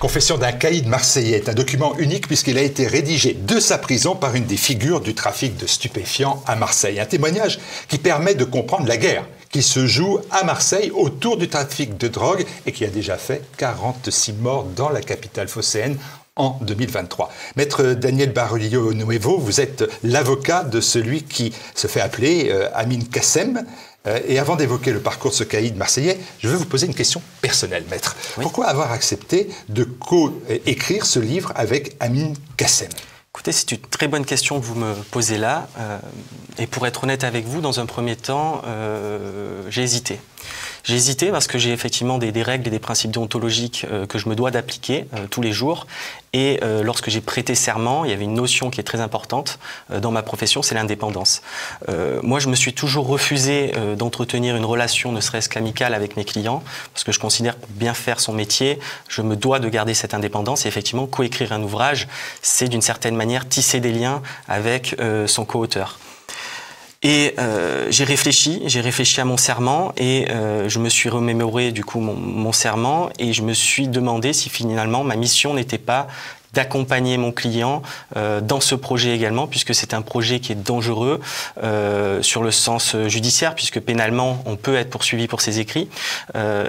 Confession d'un caïd marseillais est un document unique puisqu'il a été rédigé de sa prison par une des figures du trafic de stupéfiants à Marseille. Un témoignage qui permet de comprendre la guerre qui se joue à Marseille autour du trafic de drogue et qui a déjà fait 46 morts dans la capitale phocéenne en 2023. Maître Daniel Barrio Nuevo, vous êtes l'avocat de celui qui se fait appeler Amin Kassem. Et avant d'évoquer le parcours de ce caïd marseillais, je veux vous poser une question personnelle, maître. Oui. Pourquoi avoir accepté de co-écrire ce livre avec Amin Kassem ? Écoutez, c'est une très bonne question que vous me posez là. Et pour être honnête avec vous, dans un premier temps, j'ai hésité. J'ai hésité parce que j'ai effectivement des règles et des principes déontologiques que je me dois d'appliquer tous les jours. Et lorsque j'ai prêté serment, il y avait une notion qui est très importante dans ma profession, c'est l'indépendance. Moi, je me suis toujours refusé d'entretenir une relation, ne serait-ce qu'amicale, avec mes clients, parce que je considère que pour bien faire son métier, je me dois de garder cette indépendance. Et effectivement, coécrire un ouvrage, c'est d'une certaine manière tisser des liens avec son co-auteur. Et j'ai réfléchi à mon serment et je me suis remémoré du coup mon serment et je me suis demandé si finalement ma mission n'était pas d'accompagner mon client dans ce projet également, puisque c'est un projet qui est dangereux sur le sens judiciaire, puisque pénalement, on peut être poursuivi pour ses écrits.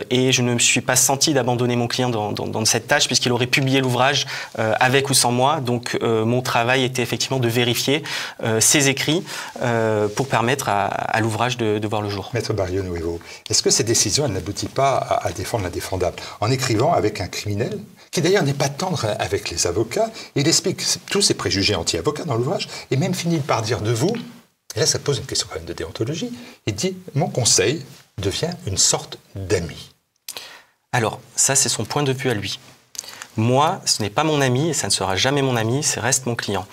Et je ne me suis pas senti d'abandonner mon client dans cette tâche, puisqu'il aurait publié l'ouvrage avec ou sans moi. Donc, mon travail était effectivement de vérifier ses écrits pour permettre à l'ouvrage de voir le jour. Maître Barrio Nuevo, est-ce que cette décision n'aboutit pas à défendre l'indéfendable en écrivant avec un criminel qui d'ailleurs n'est pas tendre avec les avocats, il explique tous ses préjugés anti-avocats dans l'ouvrage, et même finit par dire de vous, et là ça pose une question quand même de déontologie, il dit « Mon conseil devient une sorte d'ami ». Alors, ça c'est son point de vue à lui. Moi, ce n'est pas mon ami et ça ne sera jamais mon ami, ça reste mon client.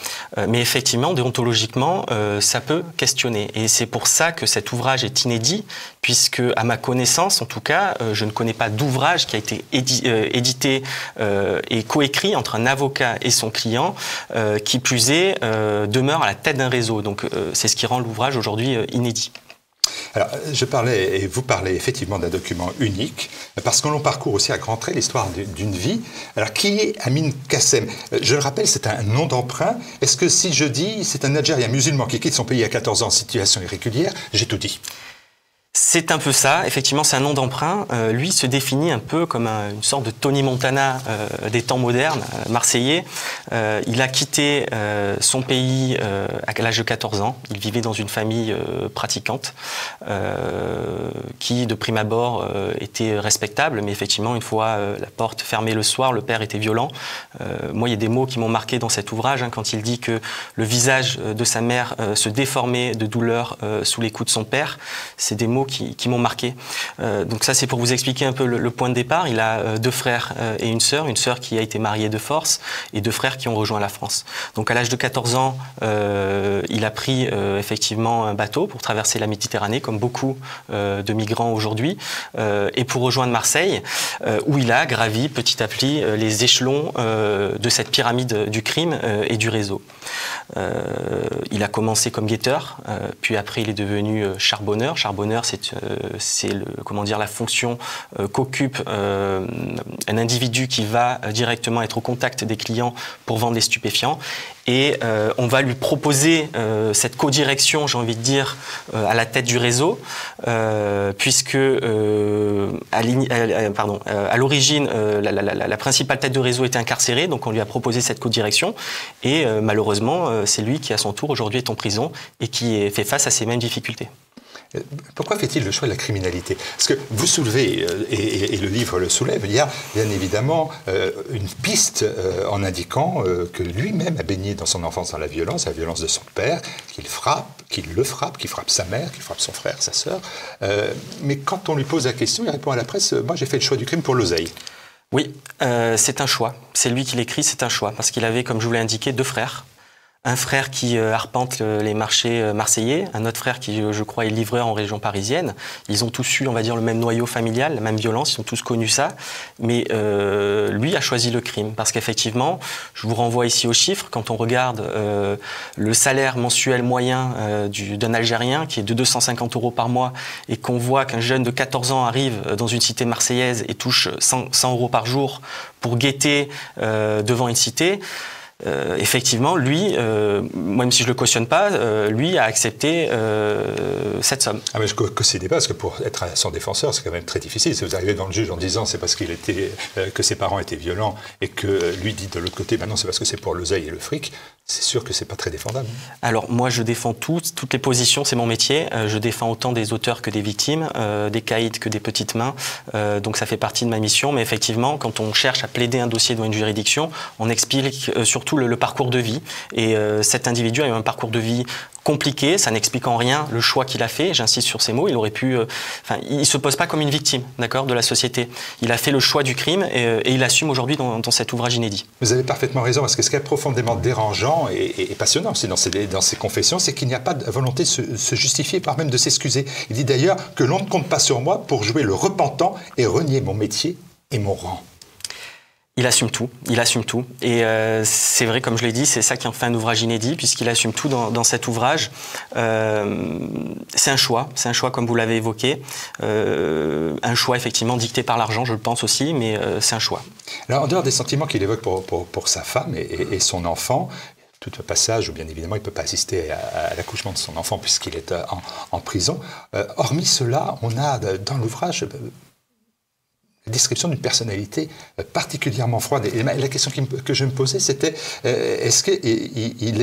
Mais effectivement, déontologiquement, ça peut questionner. Et c'est pour ça que cet ouvrage est inédit, puisque, à ma connaissance, en tout cas, je ne connais pas d'ouvrage qui a été édité et coécrit entre un avocat et son client, qui plus est, demeure à la tête d'un réseau. Donc, c'est ce qui rend l'ouvrage aujourd'hui inédit. Alors, je parlais, et vous parlez effectivement d'un document unique, parce que l'on parcourt aussi à grands traits l'histoire d'une vie. Alors, qui est Amin Kassem ? Je le rappelle, c'est un nom d'emprunt. Est-ce que si je dis c'est un Algérien musulman qui quitte son pays à 14 ans en situation irrégulière, j'ai tout dit ? C'est un peu ça, effectivement c'est un nom d'emprunt. Lui se définit un peu comme une sorte de Tony Montana des temps modernes, marseillais. Il a quitté son pays à l'âge de 14 ans. Il vivait dans une famille pratiquante qui de prime abord était respectable, mais effectivement une fois la porte fermée le soir, le père était violent. Moi il y a des mots qui m'ont marqué dans cet ouvrage, quand il dit que le visage de sa mère se déformait de douleur sous les coups de son père. C'est des mots qui m'ont marqué. Donc ça, c'est pour vous expliquer un peu le point de départ. Il a deux frères et une sœur qui a été mariée de force et deux frères qui ont rejoint la France. Donc à l'âge de 14 ans, il a pris effectivement un bateau pour traverser la Méditerranée, comme beaucoup de migrants aujourd'hui, et pour rejoindre Marseille, où il a gravi petit à petit les échelons de cette pyramide du crime et du réseau. Il a commencé comme guetteur, puis après il est devenu charbonneur. Charbonneur, c'est la fonction qu'occupe un individu qui va directement être au contact des clients pour vendre des stupéfiants. Et on va lui proposer cette codirection, j'ai envie de dire, à la tête du réseau, puisque à l'origine, la principale tête de réseau était incarcérée, donc on lui a proposé cette codirection. Et malheureusement, c'est lui qui, à son tour, aujourd'hui est en prison et qui fait face à ces mêmes difficultés. Pourquoi fait-il le choix de la criminalité ? Parce que vous soulevez, et le livre le soulève, il y a bien évidemment une piste en indiquant que lui-même a baigné dans son enfance dans la violence de son père, qu'il le frappe, qu'il frappe sa mère, qu'il frappe son frère, sa sœur. Mais quand on lui pose la question, il répond à la presse « Moi j'ai fait le choix du crime pour l'oseille ». Oui, c'est un choix. C'est lui qui l'écrit, c'est un choix. Parce qu'il avait, comme je vous l'ai indiqué, deux frères. Un frère qui arpente les marchés marseillais, un autre frère qui, je crois, est livreur en région parisienne. Ils ont tous eu, on va dire, le même noyau familial, la même violence, ils ont tous connu ça. Mais lui a choisi le crime. Parce qu'effectivement, je vous renvoie ici aux chiffres, quand on regarde le salaire mensuel moyen d'un Algérien, qui est de 250 € par mois, et qu'on voit qu'un jeune de 14 ans arrive dans une cité marseillaise et touche 100 € par jour pour guetter devant une cité, effectivement, lui, moi, même si je le cautionne pas, lui a accepté cette somme. Ah mais je ne cautionne pas, parce que pour être son défenseur, c'est quand même très difficile. Si vous arrivez dans le juge en disant c'est parce qu'il était, que ses parents étaient violents, et que lui dit de l'autre côté, maintenant c'est parce que c'est pour l'oseille et le fric, c'est sûr que c'est pas très défendable. Alors moi je défends toutes les positions, c'est mon métier. Je défends autant des auteurs que des victimes, des caïds que des petites mains. Donc ça fait partie de ma mission. Mais effectivement, quand on cherche à plaider un dossier devant une juridiction, on explique surtout le parcours de vie. Et cet individu a eu un parcours de vie compliqué, ça n'explique en rien le choix qu'il a fait, j'insiste sur ces mots, il aurait pu... il se pose pas comme une victime, d'accord, de la société. Il a fait le choix du crime et il assume aujourd'hui dans cet ouvrage inédit. Vous avez parfaitement raison, parce que ce qui est profondément dérangeant et passionnant aussi dans ces confessions, c'est qu'il n'y a pas de volonté de se justifier, voire même de s'excuser. Il dit d'ailleurs que l'on ne compte pas sur moi pour jouer le repentant et renier mon métier et mon rang. Il assume tout, il assume tout. Et c'est vrai, comme je l'ai dit, c'est ça qui en fait un ouvrage inédit, puisqu'il assume tout dans cet ouvrage. C'est un choix comme vous l'avez évoqué. Un choix effectivement dicté par l'argent, je le pense aussi, mais c'est un choix. Alors, en dehors des sentiments qu'il évoque pour sa femme et son enfant, tout un passage où bien évidemment il ne peut pas assister à l'accouchement de son enfant puisqu'il est en prison. Hormis cela, on a dans l'ouvrage la description d'une personnalité particulièrement froide. Et la question que je me posais, c'était est-ce qu'il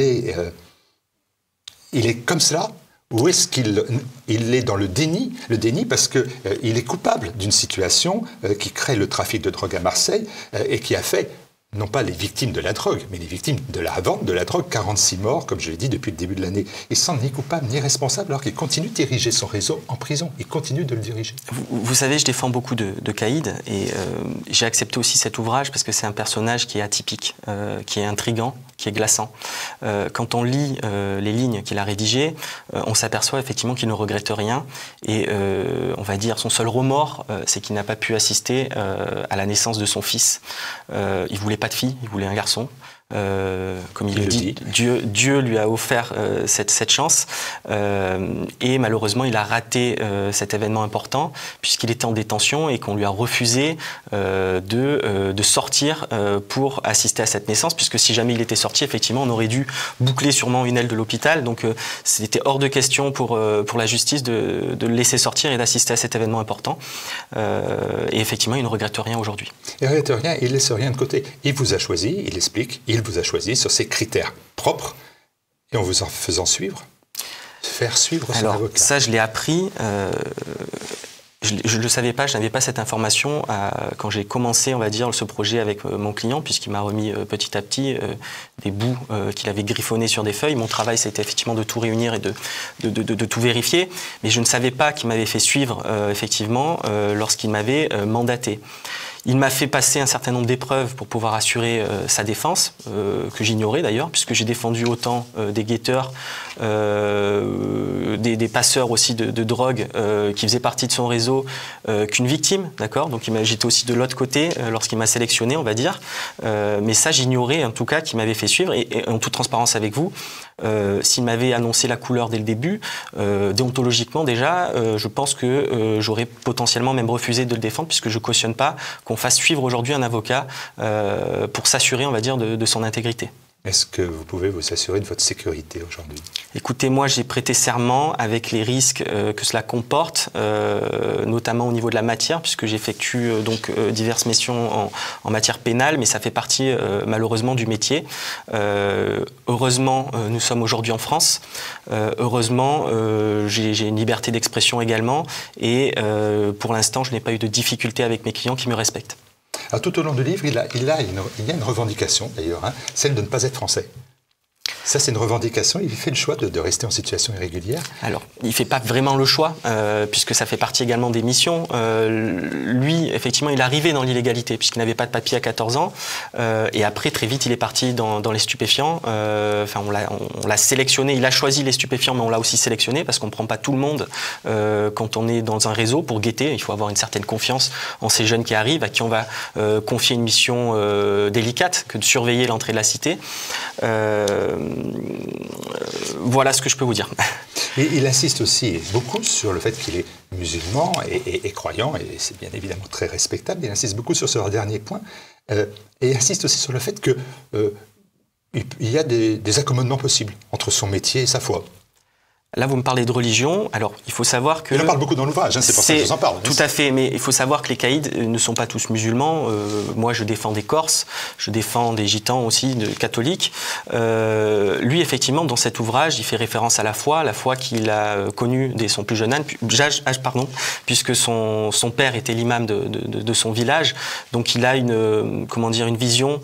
est comme cela, ou est-ce qu'il est dans le déni parce qu'il est coupable d'une situation qui crée le trafic de drogue à Marseille et qui a fait non pas les victimes de la drogue, mais les victimes de la vente de la drogue, 46 morts, comme je l'ai dit, depuis le début de l'année. Il ne sent ni coupable ni responsable, alors qu'il continue de diriger son réseau en prison. Il continue de le diriger. Vous savez, je défends beaucoup de caïds, et j'ai accepté aussi cet ouvrage parce que c'est un personnage qui est atypique, qui est intriguant, qui est glaçant. Quand on lit les lignes qu'il a rédigées, on s'aperçoit effectivement qu'il ne regrette rien, et on va dire son seul remords, c'est qu'il n'a pas pu assister à la naissance de son fils. Il voulait pas de fille, il voulait un garçon. Comme il le dit, Dieu lui a offert cette chance et malheureusement il a raté cet événement important puisqu'il était en détention et qu'on lui a refusé de sortir pour assister à cette naissance, puisque si jamais il était sorti, effectivement on aurait dû boucler sûrement une aile de l'hôpital, donc c'était hors de question pour la justice de le laisser sortir et d'assister à cet événement important, et effectivement il ne regrette rien aujourd'hui. Il ne regrette rien, il ne laisse rien de côté. Il vous a choisi, il explique, il vous a choisi sur ses critères propres, et en vous en faisant suivre, faire suivre son avocat. Alors ça je l'ai appris, je ne le savais pas, je n'avais pas cette information quand j'ai commencé, on va dire, ce projet avec mon client, puisqu'il m'a remis petit à petit des bouts qu'il avait griffonnés sur des feuilles. Mon travail, c'était effectivement de tout réunir et de tout vérifier, mais je ne savais pas qu'il m'avait fait suivre, effectivement, lorsqu'il m'avait mandaté. Il m'a fait passer un certain nombre d'épreuves pour pouvoir assurer sa défense, que j'ignorais d'ailleurs, puisque j'ai défendu autant des guetteurs, des passeurs aussi de drogue qui faisaient partie de son réseau qu'une victime, d'accord. Donc j'étais aussi de l'autre côté lorsqu'il m'a sélectionné, on va dire. Mais ça, j'ignorais en tout cas qu'il m'avait fait suivre. Et en toute transparence avec vous, s'il m'avait annoncé la couleur dès le début, déontologiquement déjà, je pense que j'aurais potentiellement même refusé de le défendre, puisque je cautionne pas qu'on fasse suivre aujourd'hui un avocat pour s'assurer, on va dire, de son intégrité. Est-ce que vous pouvez vous assurer de votre sécurité aujourd'hui? Écoutez, moi j'ai prêté serment avec les risques que cela comporte, notamment au niveau de la matière, puisque j'effectue donc diverses missions en matière pénale, mais ça fait partie malheureusement du métier. Heureusement, nous sommes aujourd'hui en France. Heureusement, j'ai une liberté d'expression également, et pour l'instant, je n'ai pas eu de difficulté avec mes clients qui me respectent. Alors, tout au long du livre, il y a une revendication, d'ailleurs, celle de ne pas être français. Ça, c'est une revendication. Il fait le choix de rester en situation irrégulière? Alors, il ne fait pas vraiment le choix, puisque ça fait partie également des missions. Lui, effectivement, il est arrivé dans l'illégalité, puisqu'il n'avait pas de papier à 14 ans. Et après, très vite, il est parti dans les stupéfiants. Enfin, on l'a sélectionné. Il a choisi les stupéfiants, mais on l'a aussi sélectionné, parce qu'on ne prend pas tout le monde quand on est dans un réseau pour guetter. Il faut avoir une certaine confiance en ces jeunes qui arrivent, à qui on va confier une mission délicate que de surveiller l'entrée de la cité. Voilà ce que je peux vous dire. Et il insiste aussi beaucoup sur le fait qu'il est musulman et croyant, et c'est bien évidemment très respectable. Il insiste beaucoup sur ce dernier point, et il insiste aussi sur le fait qu'il y a des accommodements possibles entre son métier et sa foi. Là, vous me parlez de religion. Alors, il faut savoir que... Il en parle beaucoup dans l'ouvrage, hein, c'est pour ça que je vous en parle. Tout à fait, mais il faut savoir que les caïds ne sont pas tous musulmans. Moi, je défends des Corses, je défends des gitans aussi, de catholiques. Lui, effectivement, dans cet ouvrage, il fait référence à la foi qu'il a connue dès son plus jeune âge, puisque son père était l'imam de son village. Donc, il a une vision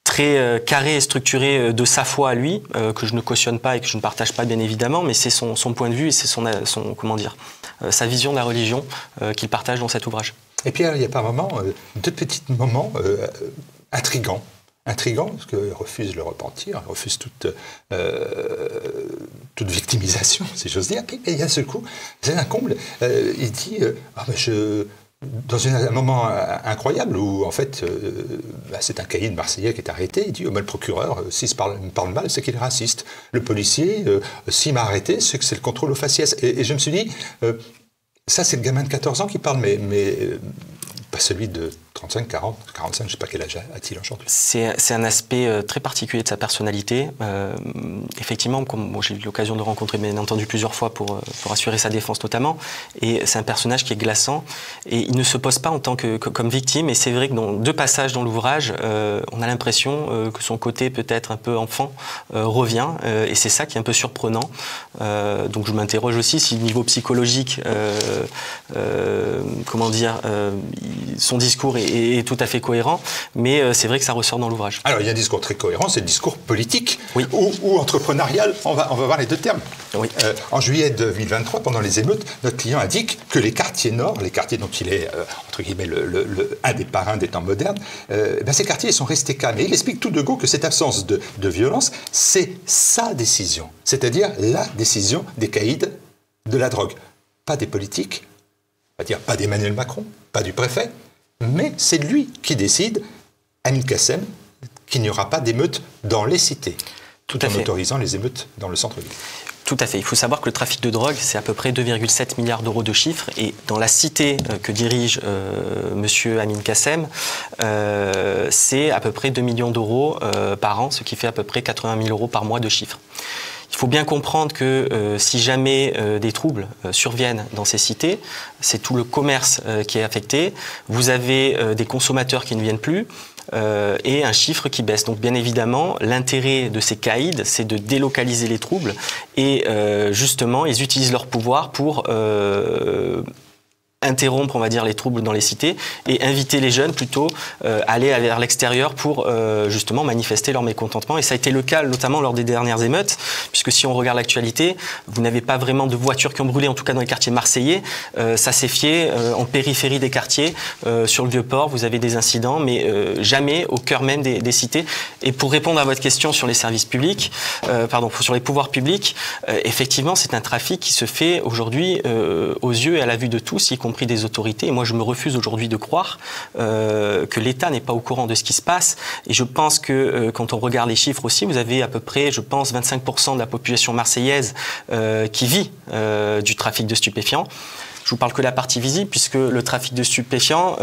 très carré et structuré de sa foi à lui, que je ne cautionne pas et que je ne partage pas bien évidemment, mais c'est son point de vue et c'est sa vision de la religion qu'il partage dans cet ouvrage. Et puis il y a par moments deux petits moments intrigants, parce qu'il refuse le repentir, il refuse toute victimisation, si j'ose dire. Et il y a ce coup, c'est un comble, il dit dans un moment incroyable où, en fait, c'est un caïd marseillais qui est arrêté. Il dit le procureur, s'il me parle mal, c'est qu'il est raciste. Le policier, s'il m'a arrêté, c'est que c'est le contrôle au faciès. Et je me suis dit, ça, c'est le gamin de 14 ans qui parle, mais pas celui de 35, 40, 45, je ne sais pas quel âge a-t-il aujourd'hui. C'est un aspect très particulier de sa personnalité. Effectivement, comme j'ai eu l'occasion de le rencontrer bien entendu plusieurs fois pour assurer sa défense notamment, et c'est un personnage qui est glaçant, et il ne se pose pas en tant comme victime, et c'est vrai que dans deux passages dans l'ouvrage, on a l'impression que son côté peut-être un peu enfant revient, et c'est ça qui est un peu surprenant. Donc je m'interroge aussi si au niveau psychologique, son discours est tout à fait cohérent, mais c'est vrai que ça ressort dans l'ouvrage. Alors il y a un discours très cohérent, c'est le discours politique, oui, ou entrepreneurial, on va voir les deux termes. Oui. En juillet 2023, pendant les émeutes, notre client indique que les quartiers nord, les quartiers dont il est, entre guillemets, un des parrains des temps modernes, ces quartiers sont restés calmes. Et il explique tout de go que cette absence de violence, c'est sa décision, c'est-à-dire la décision des caïds de la drogue. Pas des politiques, on va dire pas d'Emmanuel Macron, pas du préfet, mais c'est lui qui décide, Amin Kassem, qu'il n'y aura pas d'émeutes dans les cités, tout en autorisant les émeutes dans le centre-ville. Tout à fait. Il faut savoir que le trafic de drogue, c'est à peu près 2,7 milliards d'euros de chiffre. Et dans la cité que dirige monsieur Amin Kassem, c'est à peu près 2 millions d'euros par an, ce qui fait à peu près 80 000 euros par mois de chiffre. Il faut bien comprendre que si jamais des troubles surviennent dans ces cités, c'est tout le commerce qui est affecté. Vous avez des consommateurs qui ne viennent plus et un chiffre qui baisse. Donc bien évidemment, l'intérêt de ces caïds, c'est de délocaliser les troubles et justement, ils utilisent leur pouvoir pour interrompre, on va dire, les troubles dans les cités et inviter les jeunes plutôt à aller vers l'extérieur pour justement manifester leur mécontentement. Et ça a été le cas notamment lors des dernières émeutes, puisque si on regarde l'actualité, vous n'avez pas vraiment de voitures qui ont brûlé, en tout cas dans les quartiers marseillais. Ça s'est fait en périphérie des quartiers, sur le Vieux-Port, vous avez des incidents, mais jamais au cœur même des cités. Et pour répondre à votre question sur les services publics, sur les pouvoirs publics, effectivement, c'est un trafic qui se fait aujourd'hui aux yeux et à la vue de tous, y compris des autorités. Et moi, je me refuse aujourd'hui de croire que l'État n'est pas au courant de ce qui se passe. Et je pense que quand on regarde les chiffres aussi, vous avez à peu près, je pense, 25% de la population marseillaise qui vit du trafic de stupéfiants. Je vous parle que de la partie visible, puisque le trafic de stupéfiants,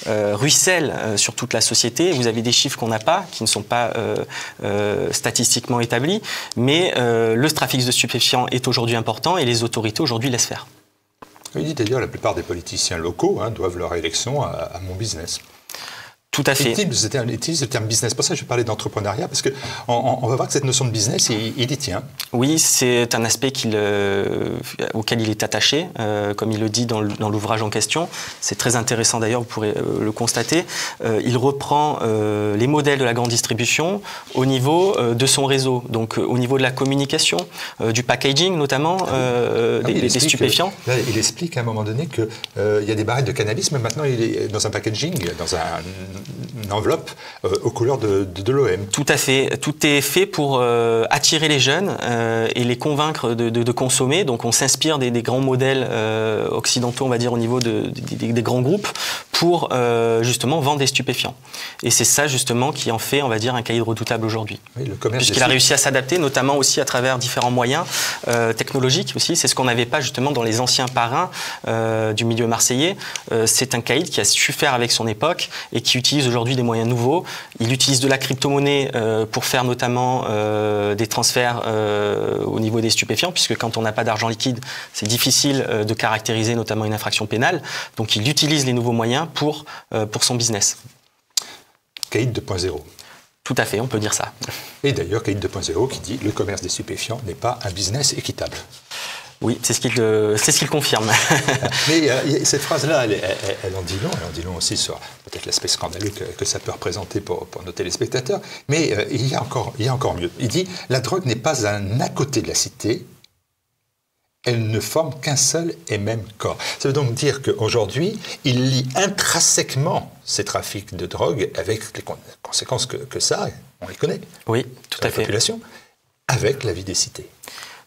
ruisselle sur toute la société. Vous avez des chiffres qu'on n'a pas, qui ne sont pas statistiquement établis, mais le trafic de stupéfiants est aujourd'hui important et les autorités aujourd'hui laissent faire. Il dit d'ailleurs la plupart des politiciens locaux doivent leur élection à mon business. Tout à fait. Il utilise le terme business. Pour ça, je parlais d'entrepreneuriat, parce qu'on va voir que cette notion de business, il y tient. Oui, c'est un aspect auquel il est attaché, comme il le dit dans l'ouvrage en question. C'est très intéressant d'ailleurs, vous pourrez le constater. Il reprend les modèles de la grande distribution au niveau de son réseau, donc au niveau de la communication, du packaging notamment, des stupéfiants. Là, il explique à un moment donné qu'il y a des barrettes de cannabis, mais maintenant il est dans un packaging, dans une enveloppe aux couleurs de l'OM. Tout à fait. Tout est fait pour attirer les jeunes et les convaincre de consommer. Donc on s'inspire des grands modèles occidentaux, on va dire, au niveau des grands groupes pour justement vendre des stupéfiants. Et c'est ça justement qui en fait, on va dire, un caïd redoutable aujourd'hui. Oui, le commerce puisqu'il a réussi à s'adapter, notamment aussi à travers différents moyens technologiques aussi. C'est ce qu'on n'avait pas justement dans les anciens parrains du milieu marseillais. C'est un caïd qui a su faire avec son époque et qui utilise aujourd'hui des moyens nouveaux. Il utilise de la crypto-monnaie pour faire notamment des transferts au niveau des stupéfiants, puisque quand on n'a pas d'argent liquide, c'est difficile de caractériser notamment une infraction pénale. Donc il utilise les nouveaux moyens pour son business. Caïd 2.0. Tout à fait, on peut dire ça. Et d'ailleurs, Caïd 2.0 qui dit « Le commerce des stupéfiants n'est pas un business équitable ». Oui, c'est ce qu'il confirme. Mais cette phrase-là, elle en dit long aussi sur peut-être l'aspect scandaleux que ça peut représenter pour nos téléspectateurs. Mais il y a encore mieux. Il dit « La drogue n'est pas un à côté de la cité, elle ne forme qu'un seul et même corps ». Ça veut donc dire qu'aujourd'hui, il lie intrinsèquement ces trafics de drogue avec les conséquences que ça a, on les connaît. Oui, tout à fait. La population, avec la vie des cités.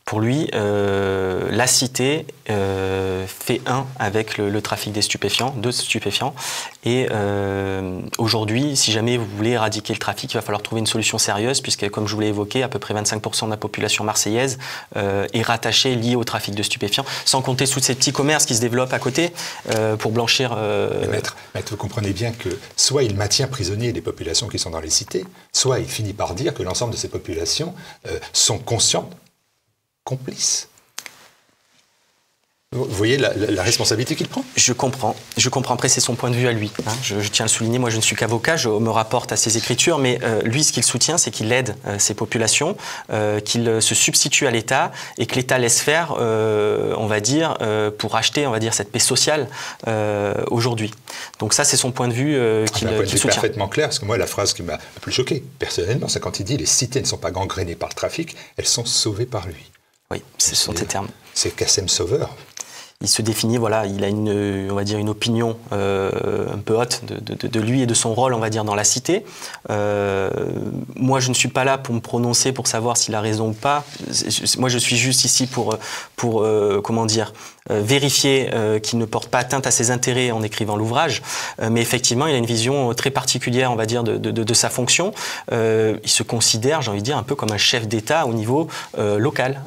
Pour lui, la cité fait un avec le trafic de stupéfiants. Et aujourd'hui, si jamais vous voulez éradiquer le trafic, il va falloir trouver une solution sérieuse, puisque, comme je vous l'ai évoqué, à peu près 25% de la population marseillaise est rattachée, liée au trafic de stupéfiants, sans compter tous ces petits commerces qui se développent à côté pour blanchir. Maître, vous comprenez bien que soit il maintient prisonniers les populations qui sont dans les cités, soit il finit par dire que l'ensemble de ces populations sont conscientes, complice. Vous voyez la responsabilité qu'il prend ? Je comprends. Après, c'est son point de vue à lui. Hein. Je tiens à le souligner. Moi, je ne suis qu'avocat. Je me rapporte à ses écritures. Mais lui, ce qu'il soutient, c'est qu'il aide ces populations, qu'il se substitue à l'État et que l'État laisse faire, on va dire, pour acheter, on va dire, cette paix sociale aujourd'hui. Donc ça, c'est son point de vue qu'il soutient. Parfaitement clair, parce que moi, la phrase qui m'a le plus choqué, personnellement, c'est quand il dit « Les cités ne sont pas gangrénées par le trafic, elles sont sauvées par lui ». Oui, ce sont ces termes. C'est Kassem Sauveur. Il se définit, voilà, il a on va dire une opinion un peu haute de lui et de son rôle, on va dire, dans la cité. Moi, je ne suis pas là pour me prononcer, pour savoir s'il a raison ou pas. Moi, je suis juste ici pour comment dire, vérifier qu'il ne porte pas atteinte à ses intérêts en écrivant l'ouvrage. Mais effectivement, il a une vision très particulière, on va dire, de sa fonction. Il se considère, j'ai envie de dire, un peu comme un chef d'État au niveau local.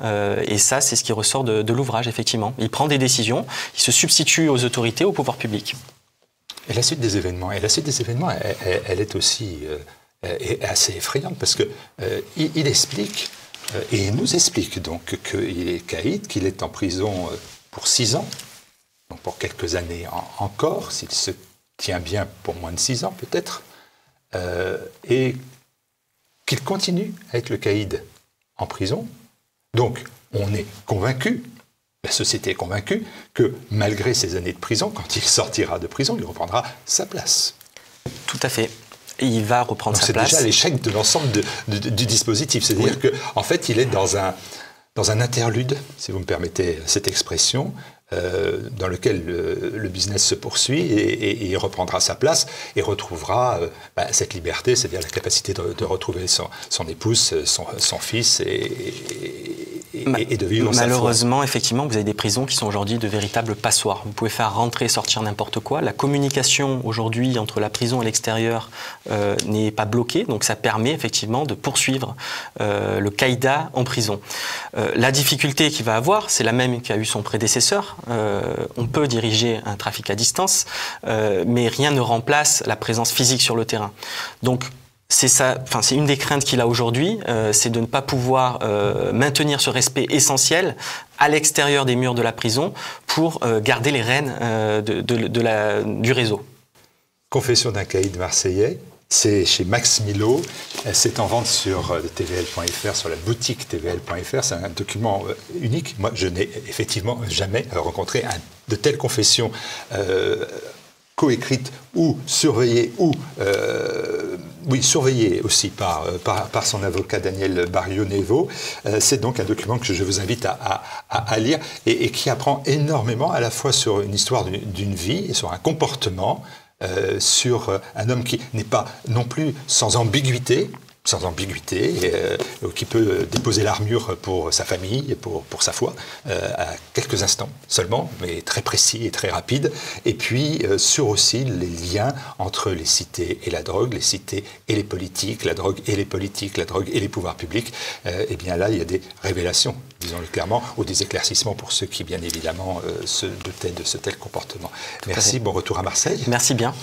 Et ça, c'est ce qui ressort de l'ouvrage, effectivement. Il prend des décisions, il se substitue aux autorités, au pouvoir public. Et la suite des événements, elle est aussi assez effrayante, parce que il explique, et il nous explique donc qu'il est caïd, qu'il est en prison pour 6 ans, donc pour quelques années encore, s'il se tient bien pour moins de 6 ans peut-être, et qu'il continue à être le caïd en prison. Donc on est convaincu, la société est convaincue, que malgré ces années de prison, quand il sortira de prison, il reprendra sa place. Tout à fait. Et il va reprendre sa place. C'est déjà l'échec de l'ensemble du dispositif. C'est-à-dire qu'en fait, il est dans un interlude, si vous me permettez cette expression, dans lequel le business se poursuit et il reprendra sa place et retrouvera cette liberté, c'est-à-dire la capacité de retrouver son épouse, son fils et de vivre sa foi. Malheureusement, effectivement, vous avez des prisons qui sont aujourd'hui de véritables passoires. Vous pouvez faire rentrer et sortir n'importe quoi. La communication aujourd'hui entre la prison et l'extérieur n'est pas bloquée, donc ça permet effectivement de poursuivre le caïda en prison. La difficulté qu'il va avoir, c'est la même qu'a eu son prédécesseur. On peut diriger un trafic à distance, mais rien ne remplace la présence physique sur le terrain. Donc, c'est une des craintes qu'il a aujourd'hui, c'est de ne pas pouvoir maintenir ce respect essentiel à l'extérieur des murs de la prison pour garder les rênes du réseau. Confession d'un caïd marseillais. C'est chez Max Milo. C'est en vente sur tvl.fr, sur la boutique tvl.fr. C'est un document unique. Moi, je n'ai effectivement jamais rencontré de telles confessions coécrites ou surveillées, surveillées aussi par son avocat Daniel Barrio-Nevo. C'est donc un document que je vous invite à lire et qui apprend énormément à la fois sur une histoire d'une vie et sur un comportement, sur un homme qui n'est pas non plus sans ambiguïté, qui peut déposer l'armure pour sa famille et pour sa foi, à quelques instants seulement, mais très précis et très rapide. Et puis sur aussi les liens entre les cités et la drogue, les cités et les politiques, la drogue et les politiques, la drogue et les pouvoirs publics. Et bien là, il y a des révélations, disons-le clairement, ou des éclaircissements pour ceux qui, bien évidemment, se doutaient de ce tel comportement. Merci, bon retour à Marseille. Merci bien.